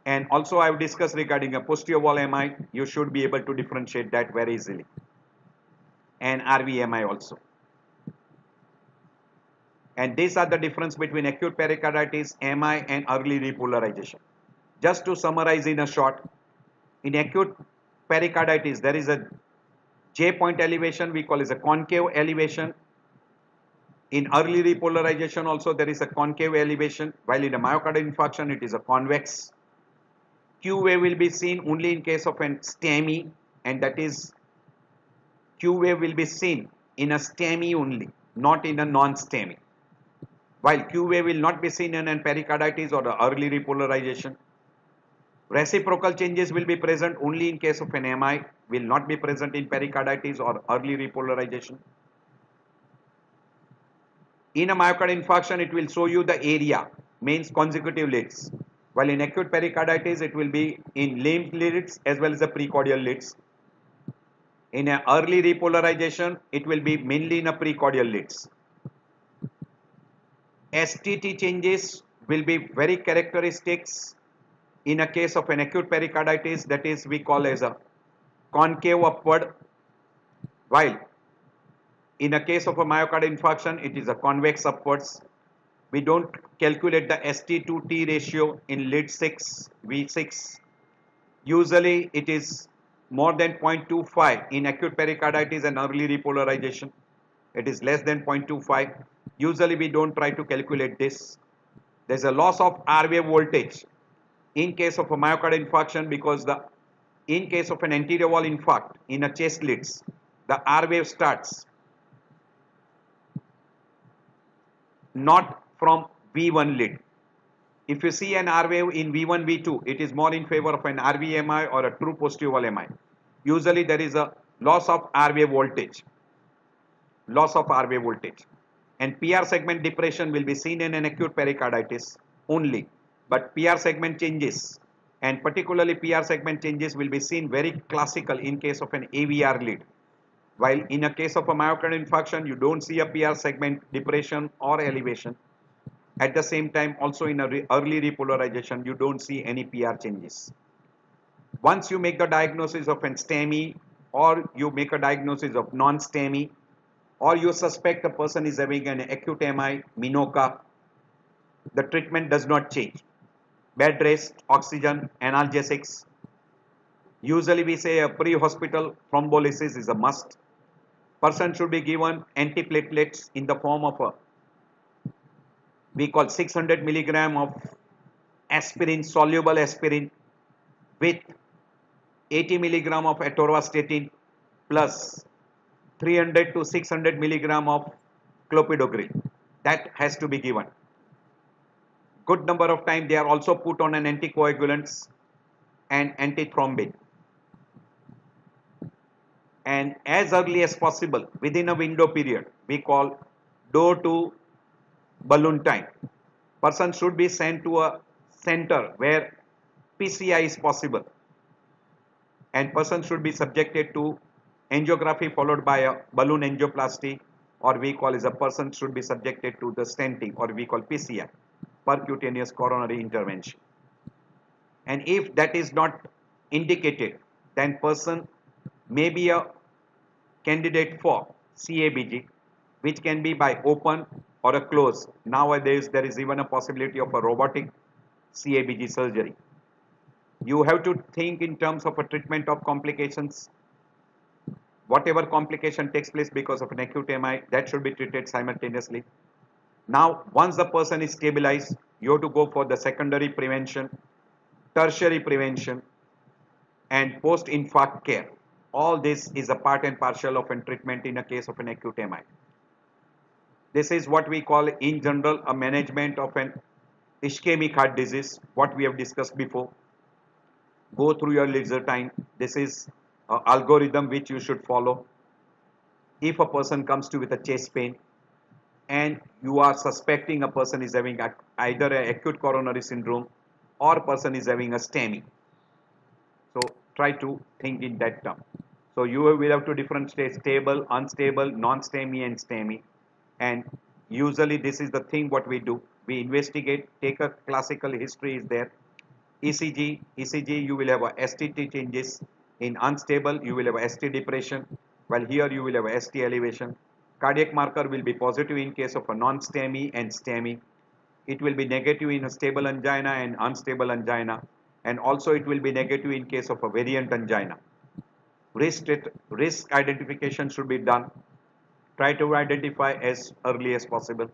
And also I have discussed regarding a posterior wall MI, you should be able to differentiate that very easily. And RVMI also. And these are the difference between acute pericarditis, MI and early repolarization. Just to summarize in a short, in acute pericarditis, there is a J point elevation, we call it a concave elevation. In early repolarization also there is a concave elevation, while in a myocardial infarction it is a convex. Q wave will be seen only in case of an STEMI, and that is Q wave will be seen in a STEMI only, not in a non-STEMI. While Q wave will not be seen in a pericarditis or early repolarization. Reciprocal changes will be present only in case of an MI, will not be present in pericarditis or early repolarization. In a myocardial infarction, it will show you the area, means consecutive leads. While in acute pericarditis, it will be in limb leads as well as the precordial leads. In an early repolarization, it will be mainly in a precordial leads. STT changes will be very characteristics in a case of an acute pericarditis, that is we call as a concave upward, while in a case of a myocardial infarction, it is a convex upwards. We don't calculate the ST to T ratio in lead 6, V6. Usually it is more than 0.25 in acute pericarditis and early repolarization. It is less than 0.25. Usually we don't try to calculate this. There is a loss of R wave voltage in case of a myocardial infarction, because in case of an anterior wall infarct in a chest leads, the R wave starts not from V1 lead. If you see an R wave in V1, V2, it is more in favor of an RVMI or a true positive wall MI. Usually there is a loss of R wave voltage. Loss of R wave voltage. And PR segment depression will be seen in an acute pericarditis only. But PR segment changes, and particularly PR segment changes, will be seen very classical in case of an AVR lead. While in a case of a myocardial infarction, you don't see a PR segment depression or elevation. At the same time, also in early repolarization, you don't see any PR changes. Once you make the diagnosis of an STEMI, or you make a diagnosis of non-STEMI, or you suspect a person is having an acute MI, MINOCA, the treatment does not change. Bed rest, oxygen, analgesics. Usually we say a pre-hospital thrombolysis is a must. Person should be given antiplatelets in the form of a, we call 600 milligram of aspirin, soluble aspirin, with 80 milligram of atorvastatin plus 300 to 600 milligram of clopidogrel. That has to be given. Good number of times they are also put on an anticoagulants and antithrombin. And as early as possible, within a window period, we call door to balloon time. Person should be sent to a center where PCI is possible, and person should be subjected to angiography followed by a balloon angioplasty, or we call as a person should be subjected to the stenting, or we call PCI, percutaneous coronary intervention. And if that is not indicated, then person may be a candidate for CABG, which can be by open or a close. Nowadays there is even a possibility of a robotic CABG surgery. You have to think in terms of a treatment of complications. Whatever complication takes place because of an acute MI, that should be treated simultaneously. Now, once the person is stabilized, you have to go for the secondary prevention, tertiary prevention, and post-infarct care. All this is a part and parcel of a treatment in a case of an acute MI. This is what we call in general a management of an ischemic heart disease, what we have discussed before. Go through your leisure time. This is an algorithm which you should follow. If a person comes to with a chest pain and you are suspecting a person is having either an acute coronary syndrome or a person is having a STEMI, so try to think in that term. So you will have to differentiate stable, unstable, non-STEMI and STEMI. And usually this is the thing what we do. We investigate, take a classical history is there. ECG you will have a STT changes. In unstable you will have a ST depression, while here you will have a ST elevation. Cardiac marker will be positive in case of a non-STEMI and STEMI. It will be negative in a stable angina and unstable angina, and also it will be negative in case of a variant angina. Risk identification should be done. Try to identify as early as possible,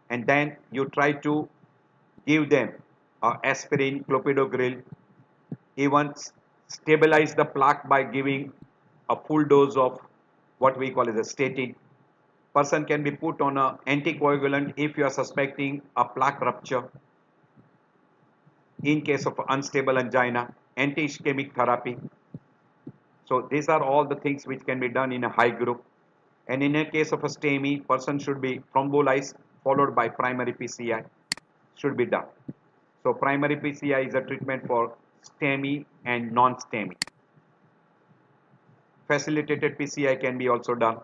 and then you try to give them aspirin, clopidogrel, even stabilize the plaque by giving a full dose of what we call as a statin. Person can be put on an anticoagulant if you are suspecting a plaque rupture. In case of unstable angina, anti-ischemic therapy. So these are all the things which can be done in a high group. And in a case of a STEMI, person should be thrombolized followed by primary PCI should be done. So primary PCI is a treatment for STEMI and non-STEMI. Facilitated PCI can be also done.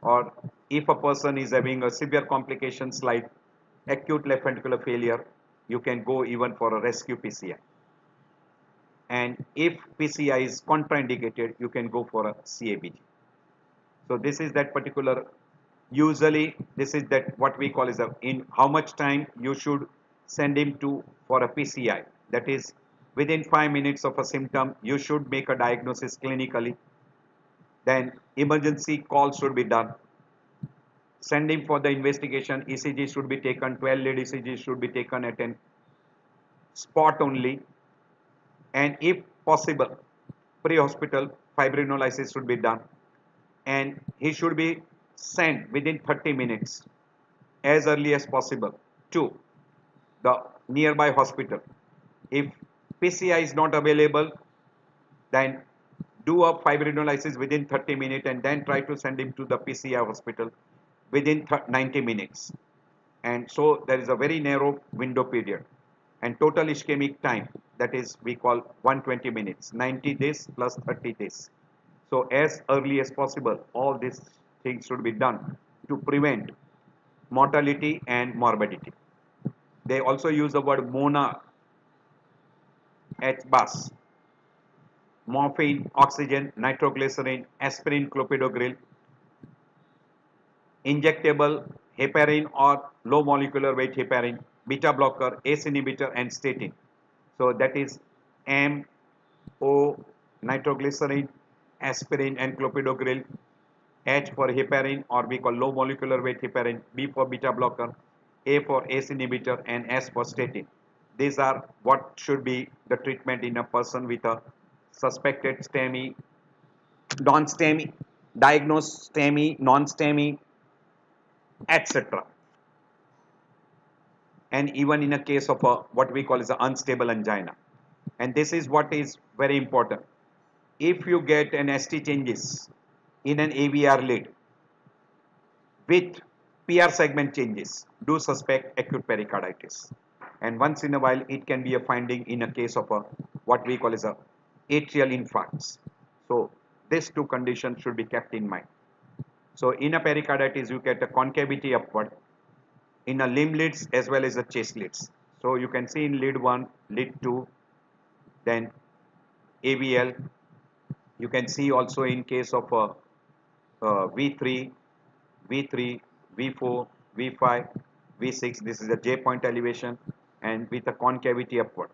Or if a person is having a severe complications like acute left ventricular failure, you can go even for a rescue PCI. And if PCI is contraindicated, you can go for a CABG. So this is that particular, usually this is that what we call is in how much time you should send him to for a PCI. That is within 5 minutes of a symptom, you should make a diagnosis clinically. Then emergency call should be done. Send him for the investigation. ECG should be taken, 12 lead ECG should be taken at an spot only. And if possible, pre-hospital fibrinolysis should be done. And he should be sent within 30 minutes as early as possible to the nearby hospital. If PCI is not available, then do a fibrinolysis within 30 minutes and then try to send him to the PCI hospital. within 90 minutes. And so there is a very narrow window period. And total ischemic time, that is we call 120 minutes, 90 days plus 30 days. So as early as possible, all these things should be done to prevent mortality and morbidity. They also use the word MONA, HBAS, morphine, oxygen, nitroglycerin, aspirin, clopidogrel, injectable heparin or low molecular weight heparin, beta blocker, ACE inhibitor, and statin. So that is M, O, nitroglycerin, aspirin, and clopidogrel. H for heparin, or we call low molecular weight heparin, B for beta blocker, A for ACE inhibitor, and S for statin. These are what should be the treatment in a person with a suspected STEMI, non-STEMI, diagnosed STEMI, non-STEMI, etc. And even in a case of a what we call is an unstable angina. And this is what is very important. If you get an ST changes in an AVR lead with PR segment changes, do suspect acute pericarditis. And once in a while, it can be a finding in a case of a what we call is a atrial infarcts. So these two conditions should be kept in mind. So in a pericarditis, you get a concavity upward in a limb leads as well as the chest leads. So you can see in lead 1, lead 2, then AVL. You can see also in case of V3, V3, V4, V5, V6. This is a J point elevation and with a concavity upward.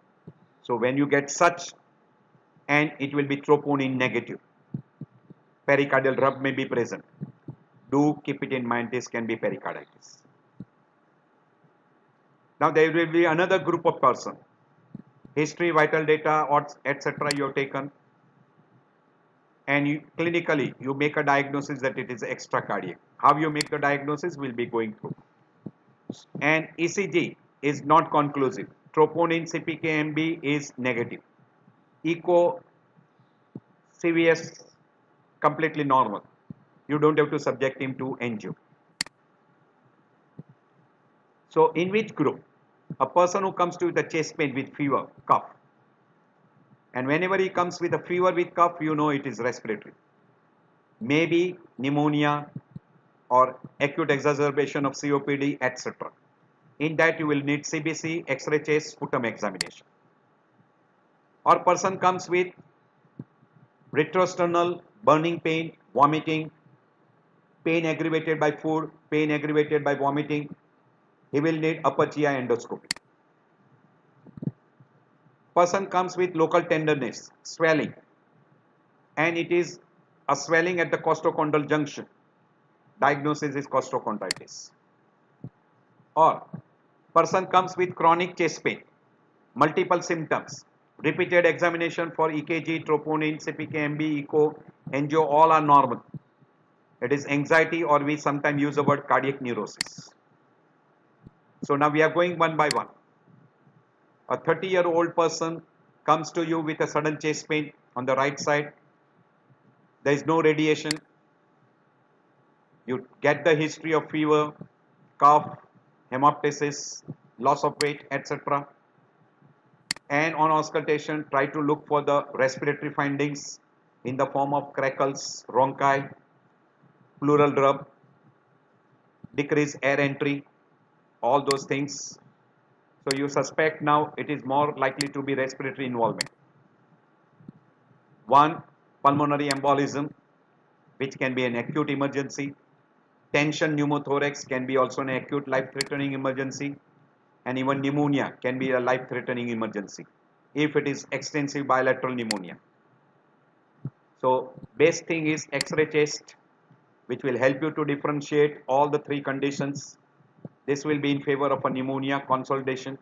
So when you get such, and it will be troponin negative, pericardial rub may be present. Do keep it in mind, this can be pericarditis. Now there will be another group of person. History, vital data, or etc. you have taken, and clinically you make a diagnosis that it is extracardiac. How you make the diagnosis will be going through. And ECG is not conclusive. Troponin CPKMB is negative. Echo CVS completely normal. You don't have to subject him to angio. So in which group? A person who comes to with a chest pain with fever, cough. And whenever he comes with a fever with cough, you know it is respiratory. Maybe pneumonia or acute exacerbation of COPD, etc. In that you will need CBC, X-ray chest, sputum examination. Or person comes with retrosternal, burning pain, vomiting, pain aggravated by food, pain aggravated by vomiting, he will need upper GI endoscopy. Person comes with local tenderness, swelling, and it is a swelling at the costochondral junction. Diagnosis is costochondritis. Or person comes with chronic chest pain, multiple symptoms, repeated examination for EKG, troponin, CPKMB, echo, angio, all are normal. It is anxiety, or we sometimes use the word cardiac neurosis. So now we are going one by one. A 30-year-old person comes to you with a sudden chest pain on the right side. There is no radiation. You get the history of fever, cough, hemoptysis, loss of weight, etc. And on auscultation, try to look for the respiratory findings in the form of crackles, rhonchi, pleural rub, decreased air entry, all those things. So you suspect now it is more likely to be respiratory involvement. One, pulmonary embolism, which can be an acute emergency. Tension pneumothorax can be also an acute life-threatening emergency. And even pneumonia can be a life-threatening emergency if it is extensive bilateral pneumonia. So best thing is X-ray chest, which will help you to differentiate all the three conditions. This will be in favor of a pneumonia consolidation.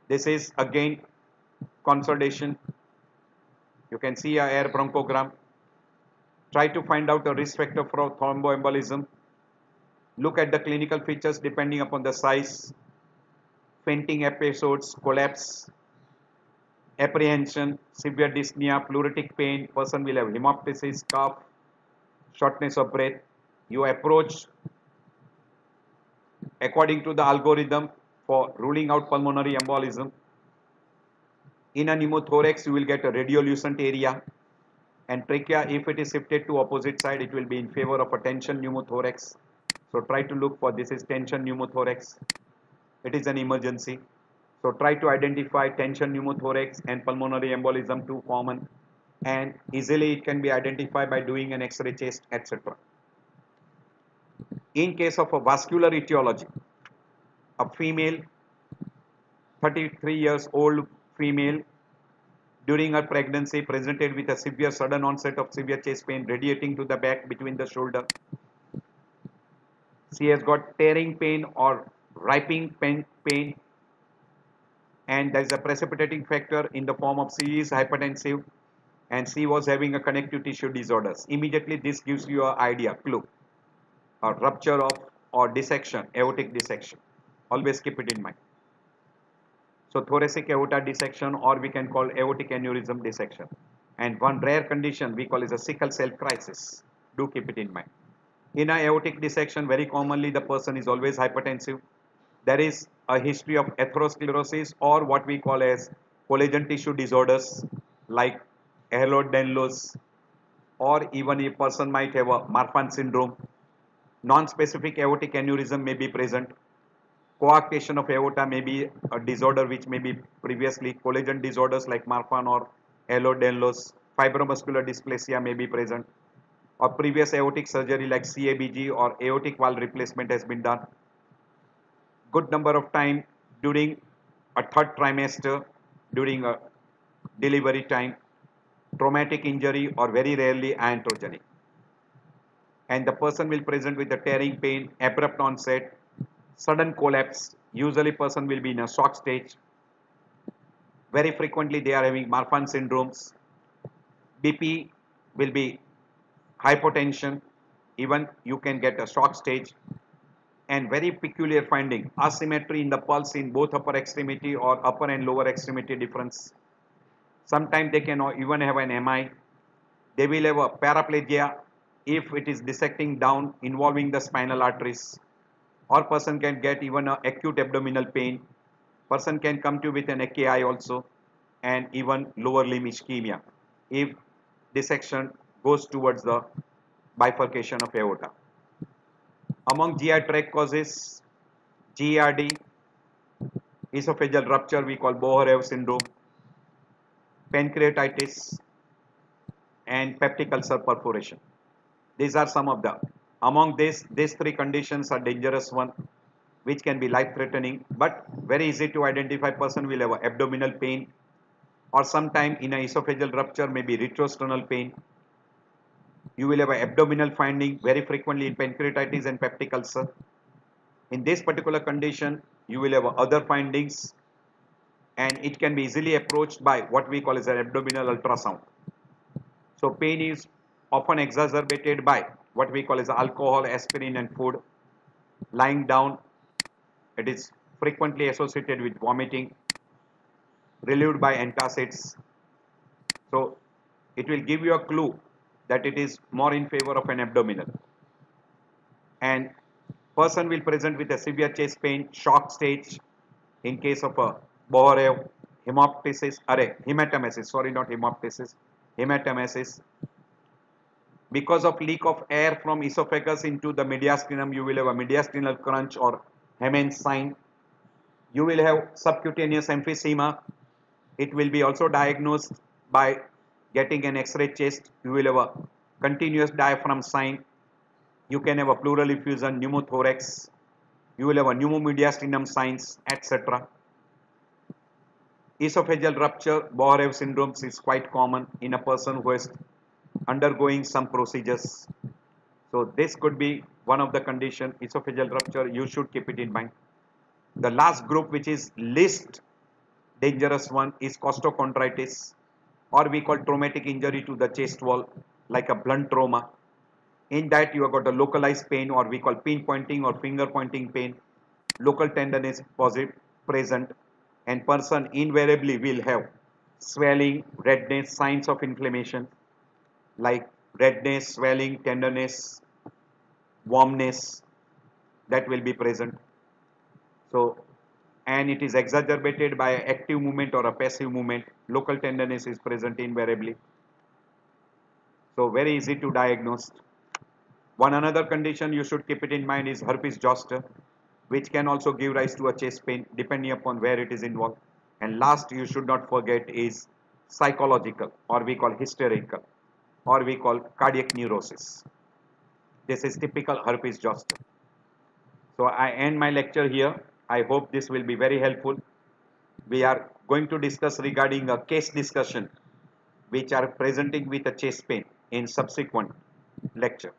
This is again consolidation. You can see a air bronchogram. Try to find out a risk factor for thromboembolism. Look at the clinical features depending upon the size. Fainting episodes, collapse, apprehension, severe dyspnea, pleuritic pain. Person will have hemoptysis, cough, shortness of breath. you approach according to the algorithm for ruling out pulmonary embolism. In a pneumothorax, you will get a radiolucent area, and trachea, if it is shifted to opposite side, it will be in favor of a tension pneumothorax. So try to look for this is tension pneumothorax. It is an emergency. So try to identify tension pneumothorax and pulmonary embolism, too common, and easily it can be identified by doing an X-ray chest, etc. In case of a vascular etiology, a female, 33 years old female, during her pregnancy presented with a severe sudden onset of severe chest pain radiating to the back between the shoulder. She has got tearing pain or ripping pain, and there is a precipitating factor in the form of she is hypertensive and she was having a connective tissue disorders. Immediately this gives you an idea, clue, a rupture of or dissection, aortic dissection. Always keep it in mind. So thoracic aorta dissection, or we can call aortic aneurysm dissection. And one rare condition we call is a sickle cell crisis. Do keep it in mind. In a aortic dissection, very commonly the person is always hypertensive. There is a history of atherosclerosis or what we call as collagen tissue disorders like Ehlers-Danlos, or even a person might have a Marfan syndrome. Non-specific aortic aneurysm may be present. Coarctation of aorta may be a disorder which may be previously collagen disorders like Marfan or Ehlers-Danlos. Fibromuscular dysplasia may be present, or previous aortic surgery like CABG or aortic valve replacement has been done. Good number of time during a third trimester, during a delivery time, traumatic injury or very rarely iatrogenic. And the person will present with a tearing pain, abrupt onset, sudden collapse. Usually person will be in a shock stage. Very frequently they are having Marfan syndromes. BP will be hypotension. Even you can get a shock stage. And very peculiar finding, asymmetry in the pulse in both upper extremity or upper and lower extremity difference. Sometimes they can even have an MI. They will have a paraplegia if it is dissecting down involving the spinal arteries. Or person can get even a acute abdominal pain. Person can come to with an AKI also, and even lower limb ischemia if dissection goes towards the bifurcation of aorta. Among GI tract causes, GERD, esophageal rupture we call Bohorev syndrome, pancreatitis, and peptic ulcer perforation. These are some of the. Among these three conditions are dangerous one, which can be life-threatening, but very easy to identify. Person will have abdominal pain, or sometime in an esophageal rupture maybe retrosternal pain. You will have an abdominal finding very frequently in pancreatitis and peptic ulcer. In this particular condition, you will have other findings, and it can be easily approached by what we call as an abdominal ultrasound. So pain is often exacerbated by what we call as alcohol, aspirin and food. Lying down, it is frequently associated with vomiting, relieved by antacids. So it will give you a clue that it is more in favor of an abdominal. And person will present with a severe chest pain, shock stage in case of a Bohorev, hematemesis, sorry, not hemoptysis, hematemesis. Because of leak of air from esophagus into the mediastinum, you will have a mediastinal crunch or Heman's sign. You will have subcutaneous emphysema. It will be also diagnosed by getting an X-ray chest. You will have a continuous diaphragm sign. You can have a pleural effusion, pneumothorax. You will have a pneumomediastinum signs, etc. Esophageal rupture, Bohorev syndrome is quite common in a person who is undergoing some procedures. So this could be one of the condition, esophageal rupture. You should keep it in mind. The last group, which is least dangerous one, is costochondritis, or we call traumatic injury to the chest wall, like a blunt trauma. In that you have got a localized pain, or we call pinpointing or finger pointing pain. Local tenderness present, and person invariably will have swelling, redness, signs of inflammation like redness, swelling, tenderness, warmness that will be present. So, and it is exacerbated by active movement or a passive movement. Local tenderness is present invariably. So, very easy to diagnose. One another condition you should keep it in mind is herpes zoster, which can also give rise to a chest pain depending upon where it is involved. And last, you should not forget is psychological, or we call hysterical, or we call cardiac neurosis. This is typical herpes zoster. So I end my lecture here. I hope this will be very helpful. We are going to discuss regarding a case discussion which are presenting with a chest pain in subsequent lecture.